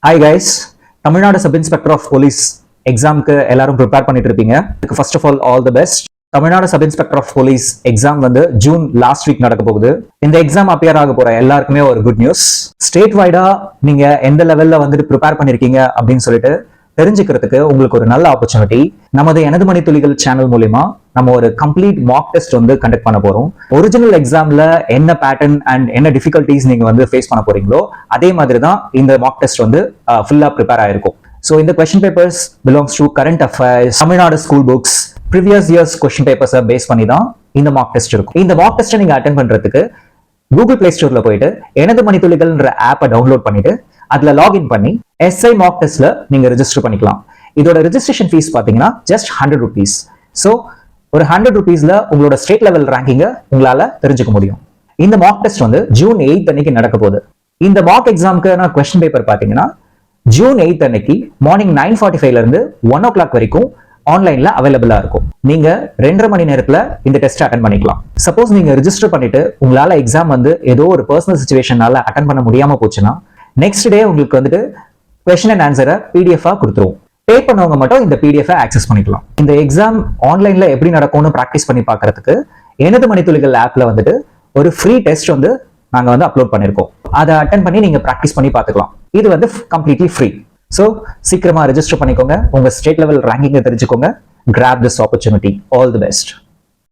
Hi guys, Tamil Nadu sub inspector of police எக்ஸாமுக்கு எல்லாரும் prepare பண்ணிட்டு இருப்பீங்க. First of all the best. Tamil Nadu sub inspector of police exam வந்து June last week நடக்க போகுது. இந்த எக்ஸாம் அப்பியர் ஆக போற எல்லாருக்குமே ஒரு குட் நியூஸ். ஸ்டேட் வைடா நீங்க எந்த லெவல்ல வந்துட்டு ப்ரிப்பேர் பண்ணிருக்கீங்க அப்படின்னு சொல்லிட்டு தெரிஞ்சுக்கிறதுக்கு உங்களுக்கு ஒரு நல்ல ஆப்பர்ச்சுனிட்டி. நமது எனது மணித்துளிகள் சேனல் மூலமா நம்ம ஒரு கம்ப்ளீட் மாக் டெஸ்ட் வந்து கண்டக்ட் பண்ண போறோம். ஒரிஜினல் எக்ஸாம்ல என்ன பேட்டர்ன் அண்ட் என்ன டிஃபிகல்டிஸ் நீங்க வந்து ஃபேஸ் பண்ண போறீங்களோ அதே மாதிரி தான் இந்த மாக் டெஸ்ட் வந்து ஃபுல்லா ப்ரிப்பேர் ஆயிருக்கும். ஸோ இந்த question papers belongs to current affairs, Tamil Nadu school books, previous years question பேப்பர்ஸை பேஸ் பண்ணி தான் இந்த மாக் டெஸ்ட் இருக்கும். இந்த மாக் டெஸ்ட்டை நீங்க அட்டென்ட் பண்றதுக்கு கூகுள் பிளே ஸ்டோர்ல போயிட்டு எனது மணித்துளிகள்ன்ற ஆப்பை டவுன்லோட் பண்ணிட்டு அதுல லாகின் பண்ணி எஸ்ஐ மாக் டெஸ்ட்ல நீங்க ரெஜிஸ்டர் பண்ணிக்கலாம். இதோட ரெஜிஸ்ட்ரேஷன் ஃபீஸ் பாத்தீங்கன்னா ஜஸ்ட் 100 rupees. ஸோ ஒரு 100 rupeesல உங்களோட ஸ்டேட் லெவல் ரேங்கிங்கை உங்களால தெரிஞ்சுக்க முடியும். இந்த மாக் டெஸ்ட் வந்து ஜூன் 8 அன்னைக்கு நடக்க போகுது. இந்த மாக் எக்ஸாமுக்கான கொஸ்டின் பேப்பர் பாத்தீங்கன்னா ஜூன் 8 அன்னைக்கு மார்னிங் 9:45ல இருந்து 1 o'clock வரைக்கும் ஆன்லைன்ல அவைலபிளா இருக்கும். நீங்க 2.5 மணி நேரத்துல இந்த டெஸ்ட் அட்டன் பண்ணிக்கலாம். சப்போஸ் நீங்க ரெஜிஸ்டர் பண்ணிட்டு உங்களால எக்ஸாம் வந்து ஏதோ ஒரு பர்சனல் சிச்சுவேஷனால அட்டன் பண்ண முடியாம போச்சுன்னா நெக்ஸ்ட் டே உங்களுக்கு வந்துட்டு கொஸ்டின் அண்ட் ஆன்சரை பிடிஎஃபா கொடுத்துருவோம். பே பண்ணவங்க மட்டும் இந்த பிடிஎஃப் ஆக்சஸ் பண்ணிக்கலாம். இந்த எக்ஸாம் ஆன்லைன்ல எப்படி நடக்கும்னு பிராக்டிஸ் பண்ணி பார்க்கறதுக்கு எனது மணித்துளிகள் ஆப்ல வந்துட்டு ஒரு ஃப்ரீ டெஸ்ட் வந்து நாங்க வந்து அப்லோட் பண்ணிருக்கோம். அதை அட்டன் பண்ணி நீங்க பிராக்டிஸ் பண்ணி பார்த்துக்கலாம். இது வந்து கம்ப்ளீட்லி ஃப்ரீ. ஸோ சீக்கிரமா ரெஜிஸ்டர் பண்ணிக்கோங்க. உங்க ஸ்டேட் லெவல் ரேங்கிங்கை தெரிஞ்சுக்கோங்க. Graph this opportunity. All the best.